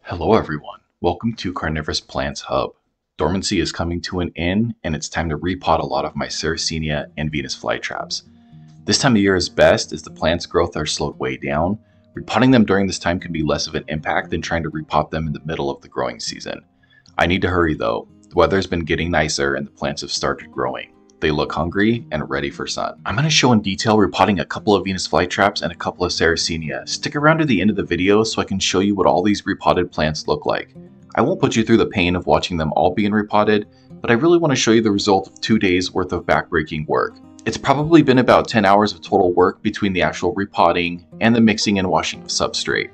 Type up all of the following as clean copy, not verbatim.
Hello everyone, welcome to Carnivorous Plants Hub. Dormancy is coming to an end and it's time to repot a lot of my Sarracenia and Venus flytraps. This time of year is best as the plants' growth are slowed way down. Repotting them during this time can be less of an impact than trying to repot them in the middle of the growing season. I need to hurry though. The weather's been getting nicer and the plants have started growing. They look hungry and ready for sun. I'm going to show in detail repotting a couple of Venus flytraps and a couple of Sarracenia. Stick around to the end of the video so I can show you what all these repotted plants look like. I won't put you through the pain of watching them all being repotted, but I really want to show you the result of 2 days worth of backbreaking work. It's probably been about 10 hours of total work between the actual repotting and the mixing and washing of substrate.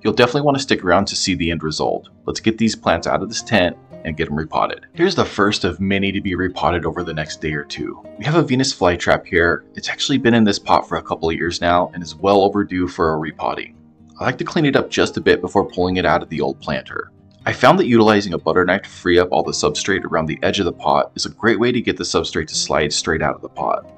You'll definitely want to stick around to see the end result. Let's get these plants out of this tent and get them repotted. Here's the first of many to be repotted over the next day or two. We have a Venus flytrap here. It's actually been in this pot for a couple of years now and is well overdue for a repotting. I like to clean it up just a bit before pulling it out of the old planter. I found that utilizing a butter knife to free up all the substrate around the edge of the pot is a great way to get the substrate to slide straight out of the pot.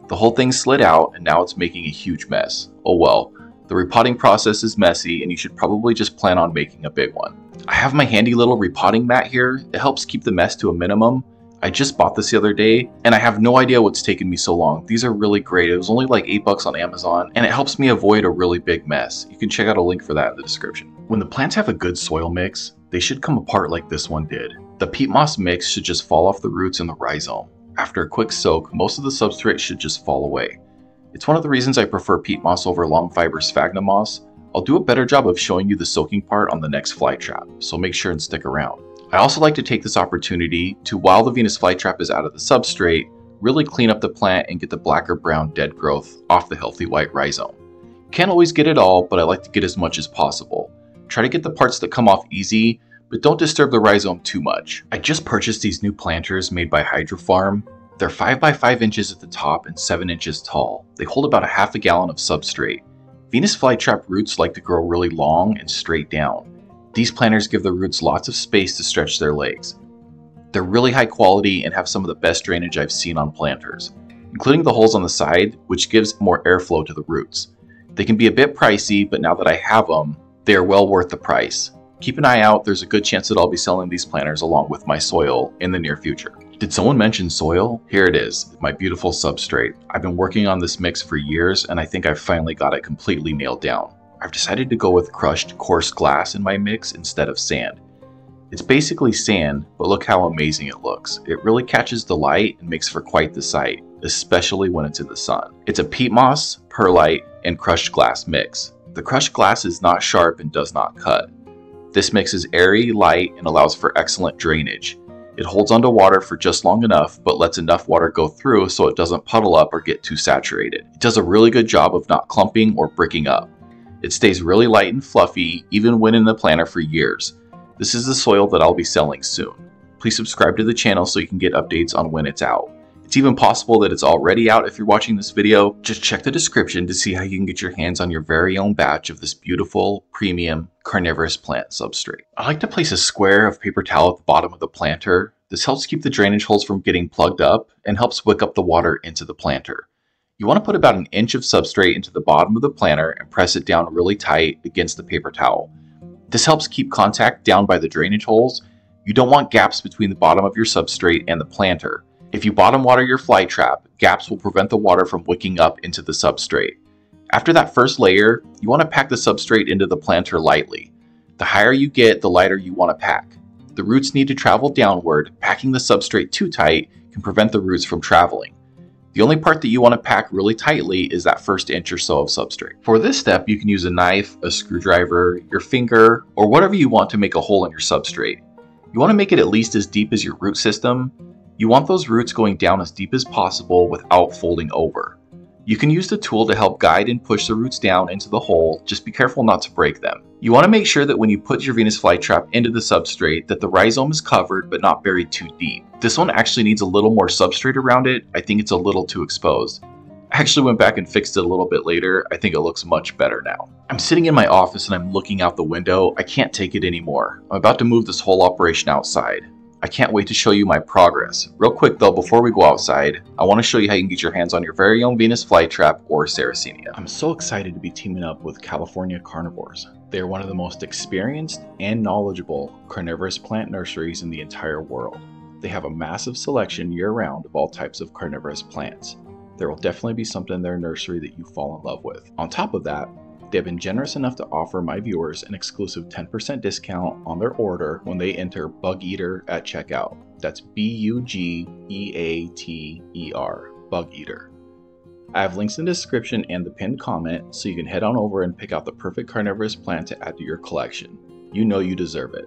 The whole thing slid out and now it's making a huge mess. Oh well. The repotting process is messy and you should probably just plan on making a big one. I have my handy little repotting mat here. It helps keep the mess to a minimum. I just bought this the other day and I have no idea what's taken me so long. These are really great. It was only like $8 on Amazon and it helps me avoid a really big mess. You can check out a link for that in the description. When the plants have a good soil mix, they should come apart like this one did. The peat moss mix should just fall off the roots and the rhizome. After a quick soak, most of the substrate should just fall away. It's one of the reasons I prefer peat moss over long fiber sphagnum moss. I'll do a better job of showing you the soaking part on the next flytrap, so make sure and stick around. I also like to take this opportunity to, while the Venus flytrap is out of the substrate, really clean up the plant and get the black or brown dead growth off the healthy white rhizome. Can't always get it all, but I like to get as much as possible. Try to get the parts that come off easy, but don't disturb the rhizome too much. I just purchased these new planters made by Hydrofarm. They're 5 by 5 inches at the top and 7 inches tall. They hold about a half a gallon of substrate. Venus flytrap roots like to grow really long and straight down. These planters give the roots lots of space to stretch their legs. They're really high quality and have some of the best drainage I've seen on planters, including the holes on the side, which gives more airflow to the roots. They can be a bit pricey, but now that I have them, they are well worth the price. Keep an eye out, there's a good chance that I'll be selling these planters along with my soil in the near future. Did someone mention soil? Here it is, my beautiful substrate. I've been working on this mix for years and I think I've finally got it completely nailed down. I've decided to go with crushed coarse glass in my mix instead of sand. It's basically sand, but look how amazing it looks. It really catches the light and makes for quite the sight, especially when it's in the sun. It's a peat moss, perlite, and crushed glass mix. The crushed glass is not sharp and does not cut. This mix is airy, light, and allows for excellent drainage. It holds onto water for just long enough, but lets enough water go through so it doesn't puddle up or get too saturated. It does a really good job of not clumping or bricking up. It stays really light and fluffy, even when in the planter for years. This is the soil that I'll be selling soon. Please subscribe to the channel so you can get updates on when it's out. It's even possible that it's already out if you're watching this video. Just check the description to see how you can get your hands on your very own batch of this beautiful, premium, carnivorous plant substrate. I like to place a square of paper towel at the bottom of the planter. This helps keep the drainage holes from getting plugged up and helps wick up the water into the planter. You want to put about 1 inch of substrate into the bottom of the planter and press it down really tight against the paper towel. This helps keep contact down by the drainage holes. You don't want gaps between the bottom of your substrate and the planter. If you bottom water your flytrap, gaps will prevent the water from wicking up into the substrate. After that first layer, you want to pack the substrate into the planter lightly. The higher you get, the lighter you want to pack. The roots need to travel downward. Packing the substrate too tight can prevent the roots from traveling. The only part that you want to pack really tightly is that first inch or so of substrate. For this step, you can use a knife, a screwdriver, your finger, or whatever you want to make a hole in your substrate. You want to make it at least as deep as your root system. You want those roots going down as deep as possible without folding over. You can use the tool to help guide and push the roots down into the hole, just be careful not to break them. You want to make sure that when you put your Venus flytrap into the substrate that the rhizome is covered but not buried too deep. This one actually needs a little more substrate around it. I think it's a little too exposed. I actually went back and fixed it a little bit later. I think it looks much better now. I'm sitting in my office and I'm looking out the window. I can't take it anymore. I'm about to move this whole operation outside. I can't wait to show you my progress. Real quick though, before we go outside, I want to show you how you can get your hands on your very own Venus flytrap or Sarracenia. I'm so excited to be teaming up with California Carnivorous. They are one of the most experienced and knowledgeable carnivorous plant nurseries in the entire world. They have a massive selection year-round of all types of carnivorous plants. There will definitely be something in their nursery that you fall in love with. On top of that, they have been generous enough to offer my viewers an exclusive 10% discount on their order when they enter Bug Eater at checkout. That's BUGEATER, Bug Eater. I have links in the description and the pinned comment, so you can head on over and pick out the perfect carnivorous plant to add to your collection. You know you deserve it.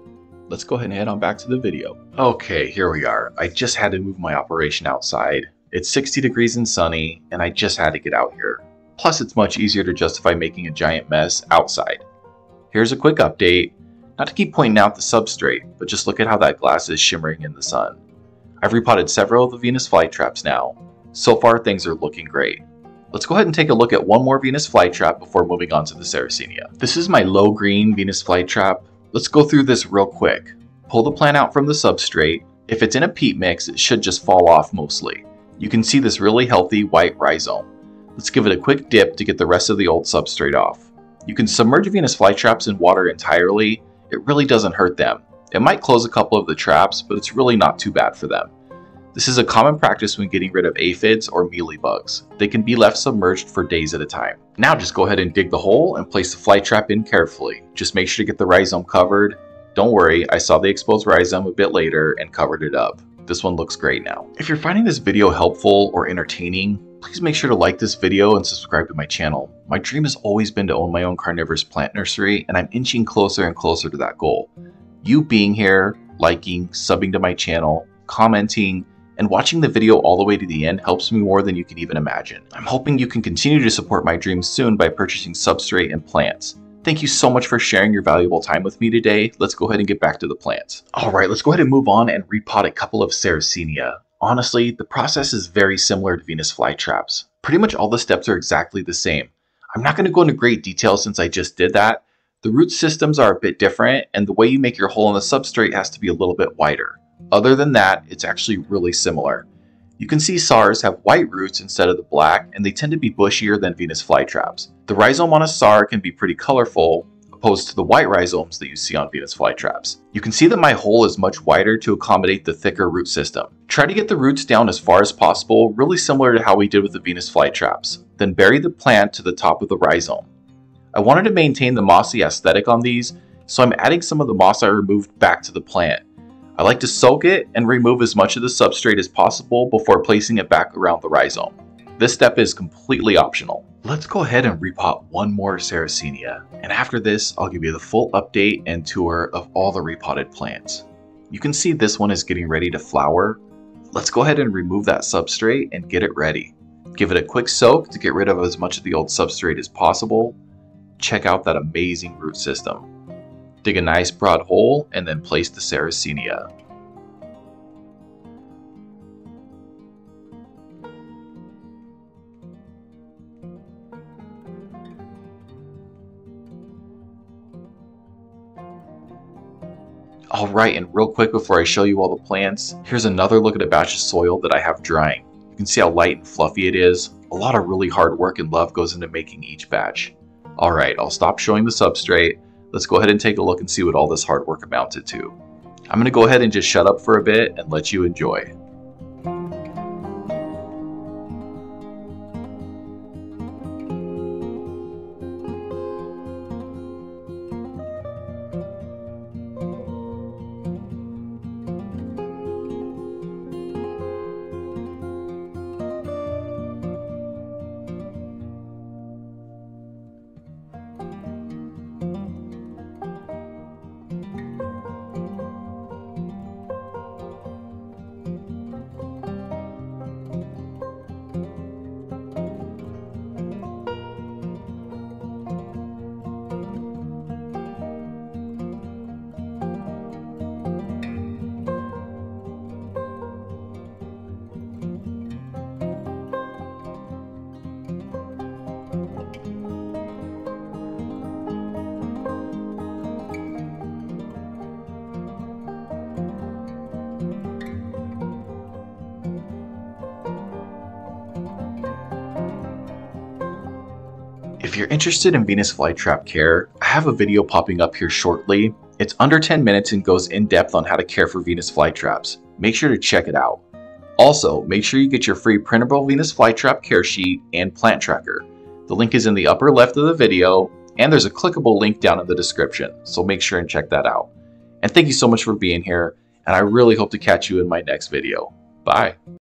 Let's go ahead and head on back to the video. Okay, here we are. I just had to move my operation outside. It's 60 degrees and sunny, and I just had to get out here. Plus, it's much easier to justify making a giant mess outside. Here's a quick update. Not to keep pointing out the substrate, but just look at how that glass is shimmering in the sun. I've repotted several of the Venus Flytraps now. So far, things are looking great. Let's go ahead and take a look at one more Venus Flytrap before moving on to the Sarracenia. This is my low green Venus Flytrap. Let's go through this real quick. Pull the plant out from the substrate. If it's in a peat mix, it should just fall off mostly. You can see this really healthy white rhizome. Let's give it a quick dip to get the rest of the old substrate off. You can submerge Venus Flytraps in water entirely. It really doesn't hurt them. It might close a couple of the traps, but it's really not too bad for them. This is a common practice when getting rid of aphids or mealybugs. They can be left submerged for days at a time. Now just go ahead and dig the hole and place the fly trap in carefully. Just make sure to get the rhizome covered. Don't worry, I saw the exposed rhizome a bit later and covered it up. This one looks great now. If you're finding this video helpful or entertaining, please make sure to like this video and subscribe to my channel. My dream has always been to own my own carnivorous plant nursery, and I'm inching closer and closer to that goal. You being here, liking, subbing to my channel, commenting, and watching the video all the way to the end helps me more than you can even imagine. I'm hoping you can continue to support my dreams soon by purchasing substrate and plants. Thank you so much for sharing your valuable time with me today. Let's go ahead and get back to the plants. Alright, let's go ahead and move on and repot a couple of Sarracenia. Honestly, the process is very similar to Venus Flytraps. Pretty much all the steps are exactly the same. I'm not going to go into great detail since I just did that. The root systems are a bit different, and the way you make your hole in the substrate has to be a little bit wider. Other than that, it's actually really similar. You can see SARs have white roots instead of the black, and they tend to be bushier than Venus Flytraps. The rhizome on a SAR can be pretty colorful, opposed to the white rhizomes that you see on Venus Flytraps. You can see that my hole is much wider to accommodate the thicker root system. Try to get the roots down as far as possible, really similar to how we did with the Venus Flytraps. Then bury the plant to the top of the rhizome. I wanted to maintain the mossy aesthetic on these, so I'm adding some of the moss I removed back to the plant. I like to soak it and remove as much of the substrate as possible before placing it back around the rhizome. This step is completely optional. Let's go ahead and repot one more Sarracenia, and after this I'll give you the full update and tour of all the repotted plants. You can see this one is getting ready to flower. Let's go ahead and remove that substrate and get it ready. Give it a quick soak to get rid of as much of the old substrate as possible. Check out that amazing root system. Dig a nice broad hole and then place the Sarracenia. Alright, and real quick before I show you all the plants, here's another look at a batch of soil that I have drying. You can see how light and fluffy it is. A lot of really hard work and love goes into making each batch. Alright, I'll stop showing the substrate. Let's go ahead and take a look and see what all this hard work amounted to. I'm going to go ahead and just shut up for a bit and let you enjoy. If you're interested in Venus flytrap care, I have a video popping up here shortly. It's under 10 minutes and goes in depth on how to care for Venus flytraps. Make sure to check it out. Also, make sure you get your free printable Venus flytrap care sheet and plant tracker. The link is in the upper left of the video, and there's a clickable link down in the description, so make sure and check that out. And thank you so much for being here, and I really hope to catch you in my next video. Bye.